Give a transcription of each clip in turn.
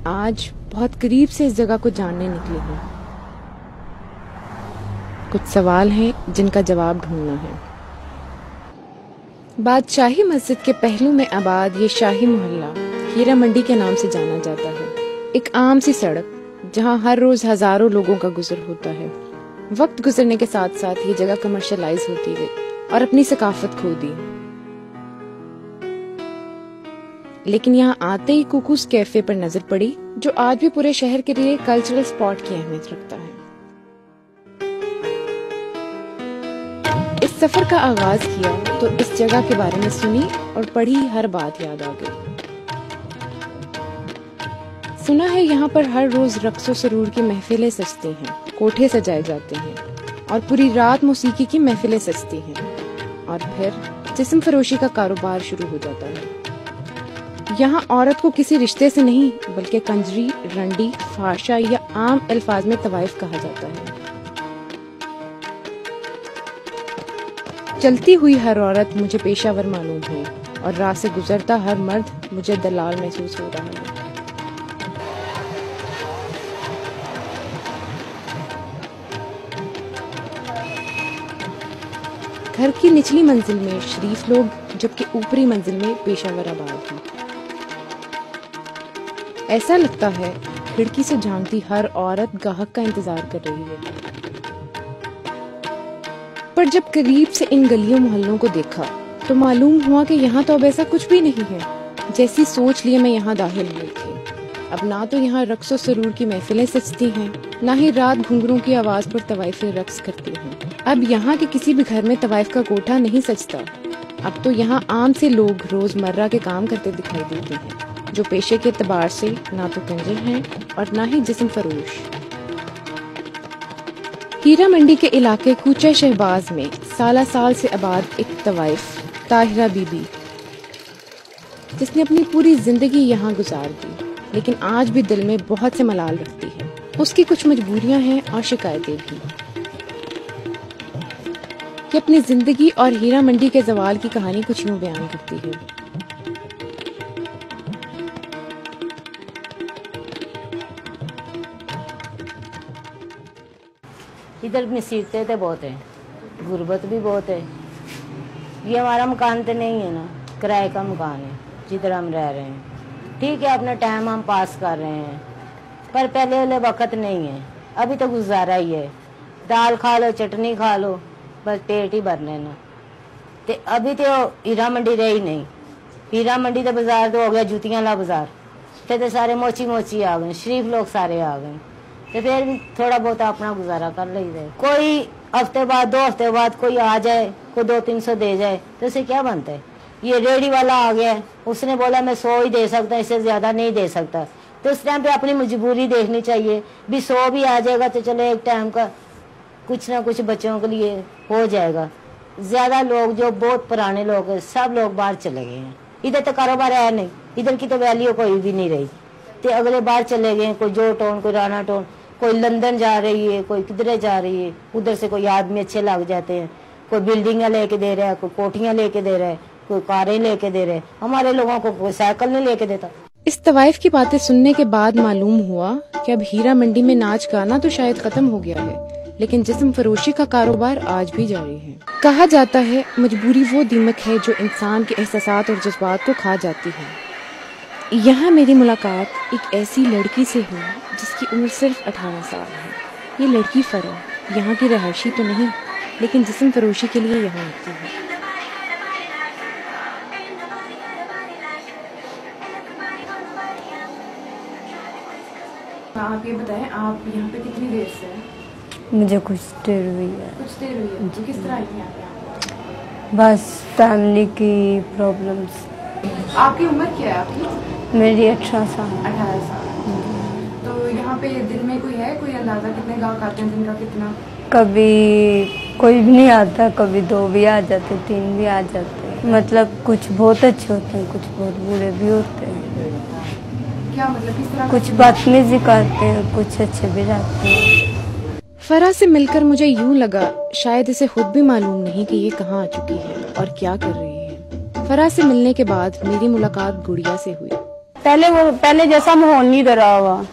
आज बहुत करीब से इस जगह को जानने निकली हूँ। कुछ सवाल हैं जिनका जवाब ढूंढना है। बादशाही मस्जिद के पहलू में आबाद ये शाही मोहल्ला हीरा मंडी के नाम से जाना जाता है। एक आम सी सड़क जहाँ हर रोज हजारों लोगों का गुजर होता है। वक्त गुजरने के साथ साथ ये जगह कमर्शलाइज होती गई और अपनी सकाफत खो दी। लेकिन यहाँ आते ही कुकूस कैफे पर नजर पड़ी, जो आज भी पूरे शहर के लिए कल्चरल स्पॉट की अहमियत रखता है। इस सफर का आगाज किया तो इस जगह के बारे में सुनी और पढ़ी हर बात याद आ गई। सुना है यहाँ पर हर रोज रक्सो सरूर की महफिलें सजती हैं, कोठे सजाए जाते हैं और पूरी रात मौसीकी की महफिलें सजती हैं और फिर जिस्म फरोशी का कारोबार शुरू हो जाता है। यहाँ औरत को किसी रिश्ते से नहीं बल्कि कंजरी, रंडी, फाशा या आम अल्फाज में तवाइफ कहा जाता है। चलती हुई हर औरत मुझे पेशावर मालूम हुई और राह से गुजरता हर मर्द मुझे दलाल महसूस हो रहा है। घर की निचली मंजिल में शरीफ लोग, जबकि ऊपरी मंजिल में पेशावर आबाद हैं। ऐसा लगता है खिड़की से झांकती हर औरत ग्राहक का इंतजार कर रही है। पर जब करीब से इन गलियों मोहल्लों को देखा तो मालूम हुआ कि यहाँ तो अब ऐसा कुछ भी नहीं है जैसी सोच लिए मैं यहाँ दाखिल हुई थी। अब ना तो यहाँ रक्सो सरूर की महफिलें सजती हैं, ना ही रात घुंघरूं की आवाज पर तवाइफें रक्स करती हैं। अब यहाँ के किसी भी घर में तवाइफ का कोठा नहीं सजता। अब तो यहाँ आम से लोग रोजमर्रा के काम करते दिखाई देते हैं, जो पेशे के एतबार से ना तो कंजर हैं और ना ही जिस्म फरोश। हीरा मंडी के इलाके कूचा शहबाज में साला साल से आबाद एक तवाइफ ताहिरा बीबी, जिसने अपनी पूरी जिंदगी यहाँ गुजार दी, लेकिन आज भी दिल में बहुत से मलाल रखती है। उसकी कुछ मजबूरियां हैं और शिकायतें भी। कि अपनी जिंदगी और हीरा मंडी के जवाल की कहानी कुछ यूं बयान करती है। इधर मुसीबतें तो बहुत है, गुर्बत भी बहुत है। ये हमारा मकान तो नहीं है ना, किराए का मकान है जिधर हम रह रहे हैं। ठीक है, अपना टाइम हम पास कर रहे हैं, पर पहले वाले वक्त नहीं है। अभी तो गुजारा ही है, दाल खा लो, चटनी खा लो, बस पेट ही भर लेना। ते अभी तो हीरा मंडी रही नहीं। हीरा मंडी तो बाजार तो हो गया जूतियां ला बाजार, तो सारे मोची मोची आ गए, शरीफ लोग सारे आ गए। तो फिर भी थोड़ा बहुत अपना गुजारा कर ली जाए। कोई हफ्ते बाद, 2 हफ्ते बाद कोई आ जाए, कोई 200-300 दे जाए, तो उसे क्या बनता है। ये रेडी वाला आ गया, उसने बोला मैं 100 ही दे सकता, इससे ज्यादा नहीं दे सकता। तो उस टाइम पे अपनी मजबूरी देखनी चाहिए भी 100 भी आ जाएगा तो चलो एक टाइम का कुछ ना कुछ बच्चों के लिए हो जाएगा। ज्यादा लोग जो बहुत पुराने लोग हैं, सब लोग बाहर चले गए हैं। इधर तो कारोबार है नहीं, इधर की तो वैल्यू कोई भी नहीं रही। तो अगले बाहर चले गए, कोई जो टाउन, कोई राना टाउन, कोई लंदन जा रही है, कोई किधरे जा रही है। उधर से कोई आदमी अच्छे लग जाते हैं, कोई बिल्डिंगें लेके दे रहा है, कोई कोठियां लेके दे रहा है, कोई कारें लेके दे रहे हैं। हमारे लोगों को कोई साइकिल नहीं लेके देता। इस तवाइफ की बातें सुनने के बाद मालूम हुआ कि अब हीरा मंडी में नाच गाना तो शायद खत्म हो गया है, लेकिन जिस्म फरोशी का कारोबार आज भी जारी है। कहा जाता है मजबूरी वो दीमक है जो इंसान के एहसासात और जज्बात को खा जाती है। यहाँ मेरी मुलाकात एक ऐसी लड़की से हुई जिसकी उम्र सिर्फ 18 साल है। ये लड़की फरा यहाँ की रहायशी तो नहीं, लेकिन जिस्म फरोशी के लिए यहाँ आती है। आप ये बताएं, आप यहाँ पे कितनी देर से हैं? मुझे कुछ देर हुई है। कुछ देर हुई है। तो किस तरह आई थी यहाँ पे? बस फैमिली की प्रॉब्लम्स। आपकी उम्र क्या है आपकी? मेरी 18 साल। 18 साल। तो यहाँ पे दिन में कोई है, कोई अंदाजा कितने गाहक आते हैं दिन का? कितना? कभी कोई भी नहीं आता, कभी 2 भी आ जाते, 3 भी आ जाते। मतलब कुछ बहुत अच्छे होते हैं, कुछ बहुत बुरे भी होते हैं। क्या मतलब किस तरह? कुछ बदतमीजी करते हैं, कुछ अच्छे भी रहते हैं। फरा से मिलकर मुझे यूं लगा शायद इसे खुद भी मालूम नहीं कि ये कहाँ आ चुकी है और क्या कर रही है। फरा से मिलने के बाद मेरी मुलाकात गुड़िया से हुई। पहले जैसा माहौल नहीं रहा हुआ।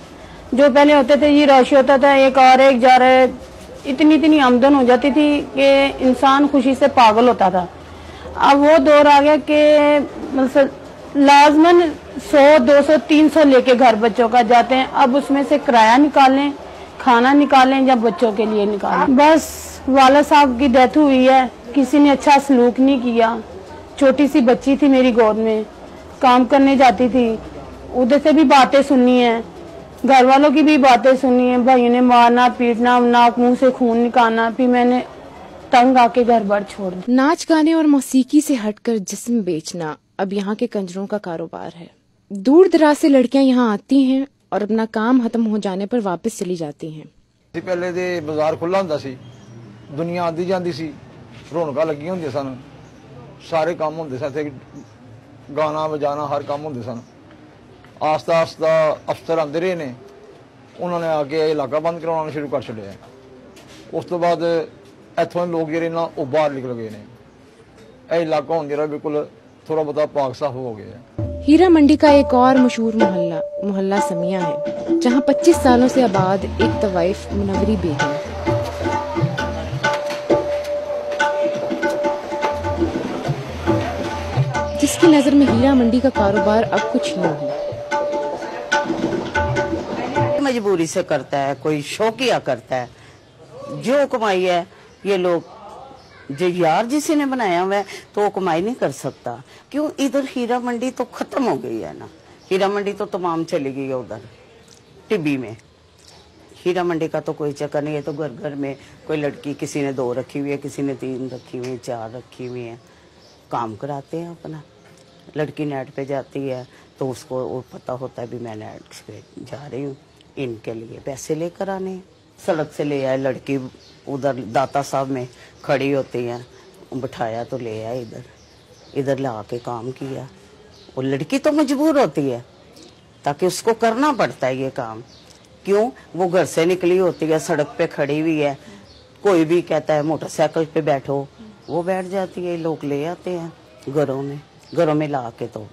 जो पहले होते थे ये रश होता था, एक और एक जा रहे, इतनी आमदन हो जाती थी कि इंसान खुशी से पागल होता था। अब वो दौर आ गया कि मतलब लाजमन 100, 200, 300 लेके घर बच्चों का जाते हैं। अब उसमें से किराया निकालें, खाना निकालें या बच्चों के लिए निकालें। बस वाला साहब की डेथ हुई है, किसी ने अच्छा सलूक नहीं किया। छोटी सी बच्ची थी मेरी गोद में, काम करने जाती थी, उधर से भी बातें सुननी है, घर वालों की भी बातें सुनी है, भाइयों ने मारना पीटना, नाक मुंह से खून निकालना। फिर मैंने तंग आके घर बार छोड़ दिया। नाच गाने और मौसीकी से हटकर जिस्म बेचना अब यहाँ के कंजरों का कारोबार है। दूर दराज से लड़कियां यहाँ आती हैं और अपना काम खत्म हो जाने पर वापस चली जाती हैं। पहले तो बाजार खुला होंदा सी, दुनिया आती जाती सी, रौनक लगी होंदी सन, सारे काम होंदे सन, गाना बजाना हर काम होंदे सन। आस्ता आस्ता अफसर आते रहे ने, उन्होंने आके इलाका बंद करवाना शुरू कर छड़िया। उस तो बाद इतों लोग जो ना वो बाहर निकल गए ने, यह इलाका होने जरा बिल्कुल थोड़ा बहुत पाक साफ हो गया। हीरा मंडी का एक और मशहूर मोहल्ला समिया है, जहाँ 25 सालों से आबाद एक तवाइफ मुनव्वरी बेगम, जिसकी नजर में हीरा मंडी का कारोबार अब कुछ यूं है। मजबूरी से करता है, कोई शौकिया करता है, जो कमाई है ये लोग जो यार जिसी ने बनाया हुआ है तो वो कमाई नहीं कर सकता। क्यों, इधर हीरा मंडी तो खत्म हो गई है ना, हीरा मंडी तो तमाम चली गई है उधर टिब्बी में। हीरा मंडी का तो कोई चक्कर नहीं है। तो घर घर में कोई लड़की, किसी ने 2 रखी हुई है, किसी ने 3 रखी हुई है, 4 रखी हुई है, काम कराते हैं अपना। लड़की नेट पे जाती है तो उसको वो पता होता है भी मैं नेट पे जा रही हूँ, इनके लिए पैसे लेकर आने। सड़क से ले आए लड़की, उधर दाता साहब में खड़ी होती है, बिठाया तो ले आए इधर ला के काम किया। वो लड़की तो मजबूर होती है ताकि उसको करना पड़ता है ये काम। क्यों, वो घर से निकली होती है, सड़क पे खड़ी हुई है, कोई भी कहता है मोटरसाइकिल पे बैठो, वो बैठ जाती है। लोग ले आते हैं घरों में ला के, तो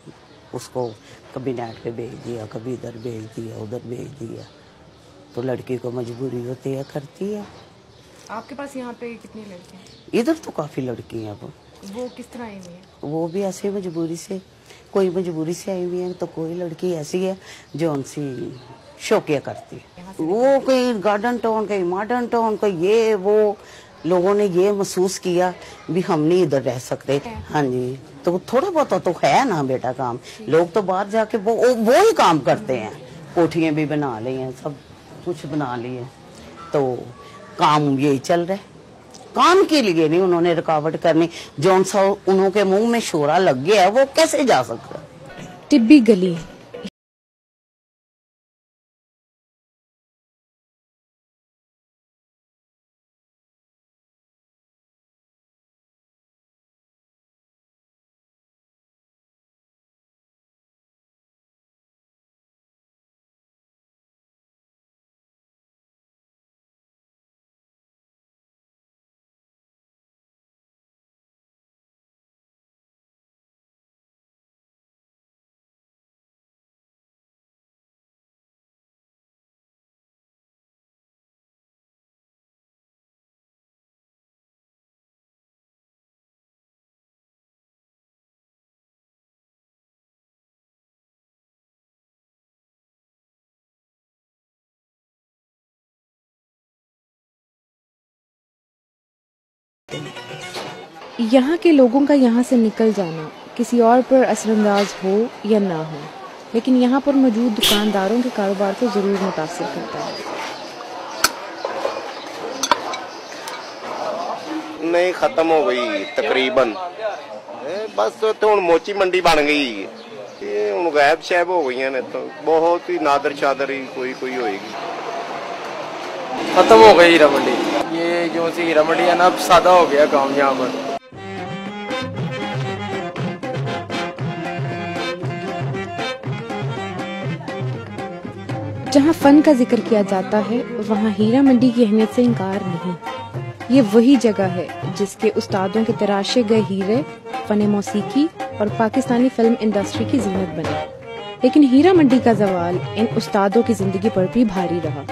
उसको कभी नेट पे भेज दिया, कभी इधर भेज दिया, उधर भेज दिया। तो लड़की को मजबूरी होती है, करती है। आपके पास यहाँ पे कितनी लड़कियाँ? इधर तो काफी लड़की हैं। वो किस तरह आई हुई है? वो भी ऐसे मजबूरी से, कोई मजबूरी से आई हुई है, तो कोई लड़की ऐसी है जो उनसी शौकिया करती है। वो कोई गार्डन टाउन, कोई मॉडर्न टाउन, कोई ये वो, लोगों ने ये महसूस किया भी हम नहीं इधर रह सकते। हाँ जी, तो थोड़ा बहुत तो है ना बेटा काम। लोग तो बाहर जाके वो ही काम करते हैं, कोठियां भी बना ली हैं, सब कुछ बना लिए, तो काम यही चल रहा है। काम के लिए नहीं उन्होंने रुकावट करनी। जौन सा उन्हों के मुंह में शोरा लग गया है, वो कैसे जा सकता। टिब्बी गली, यहाँ के लोगों का यहाँ से निकल जाना किसी और पर असरअंदाज हो या ना हो, लेकिन यहाँ पर मौजूद दुकानदारों के कारोबार को जरूर मुतासिर करता है। नहीं, खत्म हो गई तकरीबन, बस तो हुण मोची मंडी बन गई, ये हुण गायब शैब हो गई ने, तो बहुत ही नादर शादर ही कोई होएगी। खत्म हो गई हीरा मंडी। ये जो सी हीरा मंडी है ना, अब सादा हो गया काम यहाँ पर। जहाँ फन का जिक्र किया जाता है वहाँ हीरा मंडी की अहमियत से इनकार नहीं। ये वही जगह है जिसके उस्तादों के तराशे गए हीरे फन मौसीकी और पाकिस्तानी फिल्म इंडस्ट्री की जीनत बने। लेकिन हीरा मंडी का जवाल इन उस्तादों की जिंदगी पर भी भारी रहा।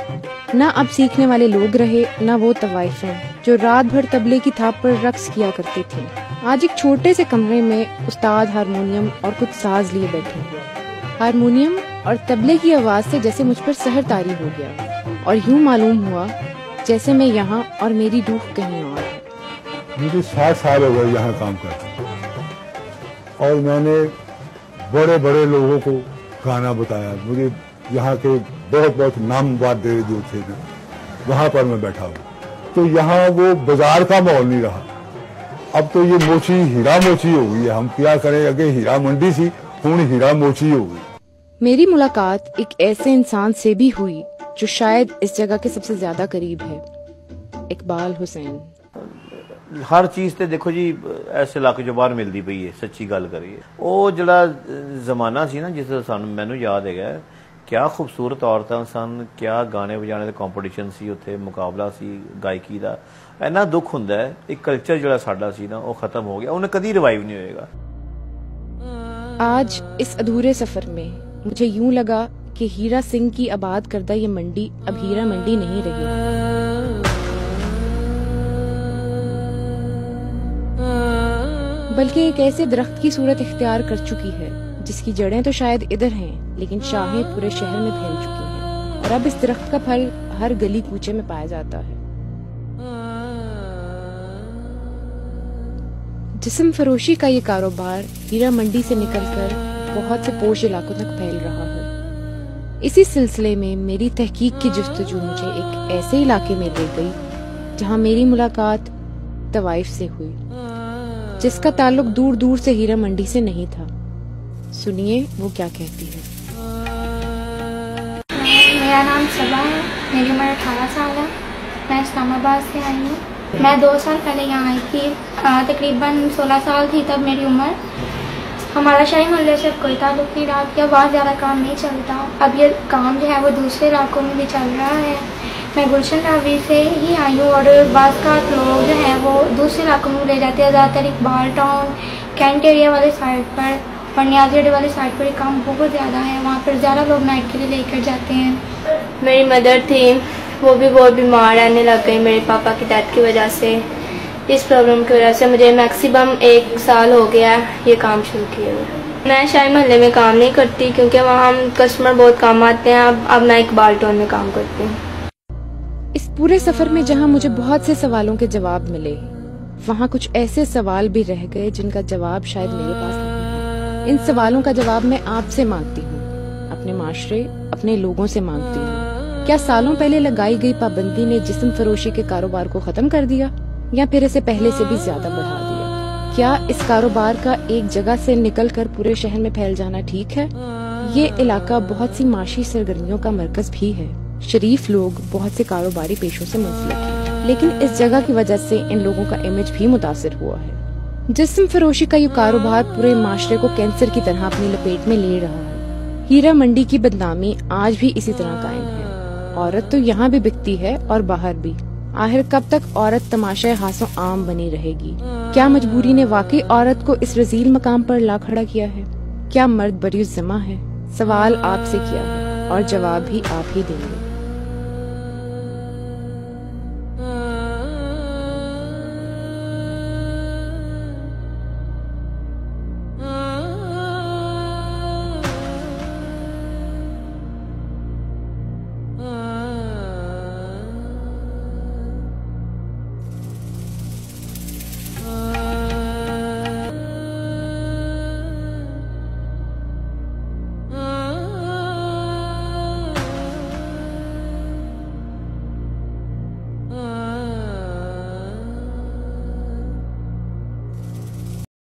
ना अब सीखने वाले लोग रहे, ना वो तवाइफें जो रात भर तबले की थाप पर रक्स किया करती थी। आज एक छोटे से कमरे में उस्ताद हारमोनियम और कुछ साज लिए बैठे हैं। हारमोनियम और तबले की आवाज से जैसे मुझ पर सहर तारी हो गया और यूं मालूम हुआ जैसे मैं यहाँ और मेरी रूह कहीं और है। मुझे 60 साल हो गए यहाँ काम करते और मैंने बड़े बड़े लोगों को गाना बताया। मुझे यहाँ के बहुत बहुत नामवर जो थे वहाँ पर मैं बैठा हूँ, तो यहाँ वो बाजार का माहौल नहीं रहा। अब तो ये मोची हीरा मोची हो गई है। हम क्या करें, अगे हीरा मंडी सी, हुण हीरा मोची हो गई। मेरी मुलाकात एक ऐसे इंसान से भी हुई जो शायद इस जगह के सबसे ज्यादा करीब है, इकबाल हुसैन। हर चीज़ ते देखो जी इस इलाके चो बाहर मिलती पई है। सच्ची गल करिए, वो जड़ा जमाना सी ना जिस मैनू याद है, क्या खूबसूरत औरतां सन, क्या गाने बजाने का कॉम्पीटिशन सी, उत्थे मुकाबला सी गायकी का। इन्ना दुख हुंदा है एक कल्चर जड़ा साडा सी ना, वो खत्म हो गया, उन्हें कदी रिवाइव नहीं होएगा। आज इस अधूरे सफर में मुझे यूं लगा कि हीरा सिंह की आबाद करदा ये मंडी अब हीरा मंडी नहीं रही, बल्कि एक ऐसे दरख्त की सूरत इख्तियार कर चुकी है जिसकी जड़ें तो शायद इधर हैं, लेकिन शाखें पूरे शहर में फैल चुकी हैं और अब इस दरख्त का फल हर गली कूचे में पाया जाता है। जिस्म फरोशी का ये कारोबार हीरा मंडी से निकलकर बहुत से पोश इलाकों तक फैल रहा है। इसी सिलसिले में मेरी तहकीक की जुस्तजू मुझे एक ऐसे इलाके में ले गई जहां मेरी मुलाकात तवाइफ से हुई, जिसका ताल्लुक दूर दूर से हीरा मंडी से नहीं था। सुनिए वो क्या कहती है। मेरा नाम सबा है, मेरी उम्र 18 साल है। मैं इस्लामाबाद से आई हूँ। मैं 2 साल पहले यहाँ आई थी, तकरीबन 16 साल थी तब मेरी उम्र। हमारा शाही मोहल्ले से कोई ताल्लुक नहीं रहा, या बहुत ज़्यादा काम नहीं चलता। अब ये काम जो है वो दूसरे इलाकों में भी चल रहा है। मैं गुलशन रावी से ही आई हूँ और बाज़ का लोग जो हैं वो दूसरे इलाकों में ले जाते हैं, ज़्यादातर इकबाल टाउन कैंट एरिया वाले साइड पर और नियाज़गढ़ वाले साइड पर काम बहुत ज़्यादा है। वहाँ पर ज़्यादा लोग नाइट के लिए लेकर जाते हैं। मेरी मदर थी, वो भी बहुत बीमार रहने लग गई मेरे पापा की डेथ की वजह से। इस प्रॉब्लम की वजह से मुझे मैक्सिमम 1 साल हो गया ये काम शुरू किए हुए। मैं शाही महल्ले में काम नहीं करती क्योंकि वहाँ हम कस्टमर बहुत कम आते हैं। अब मैं इकबाल टाउन में काम करती हूँ। इस पूरे सफर में जहाँ मुझे बहुत से सवालों के जवाब मिले, वहाँ कुछ ऐसे सवाल भी रह गए जिनका जवाब शायद मेरे पास नहीं है। इन सवालों का जवाब मैं आपसे मांगती हूँ, अपने माशरे, अपने लोगों से मांगती हूँ। क्या सालों पहले लगाई गई पाबंदी ने जिस्म फरोशी के कारोबार को खत्म कर दिया या फिर इसे पहले से भी ज्यादा बढ़ा दिया? क्या इस कारोबार का एक जगह से निकलकर पूरे शहर में फैल जाना ठीक है? ये इलाका बहुत सी माशी सरगर्मियों का मरकज भी है। शरीफ लोग बहुत से कारोबारी पेशों से मुंसलिक हैं, लेकिन इस जगह की वजह से इन लोगों का इमेज भी मुतासिर हुआ है। जिस्म फरोशी का ये कारोबार पूरे माशरे को कैंसर की तरह अपनी लपेट में ले रहा है। हीरा मंडी की बदनामी आज भी इसी तरह कायम है। औरत तो यहाँ भी बिकती है और बाहर भी। आखिर कब तक औरत तमाशाए हासों आम बनी रहेगी? क्या मजबूरी ने वाकई औरत को इस रजील मकाम पर ला खड़ा किया है? क्या मर्द बरीउज़ ज़िम्मा है? सवाल आपसे किया है और जवाब भी आप ही देंगे।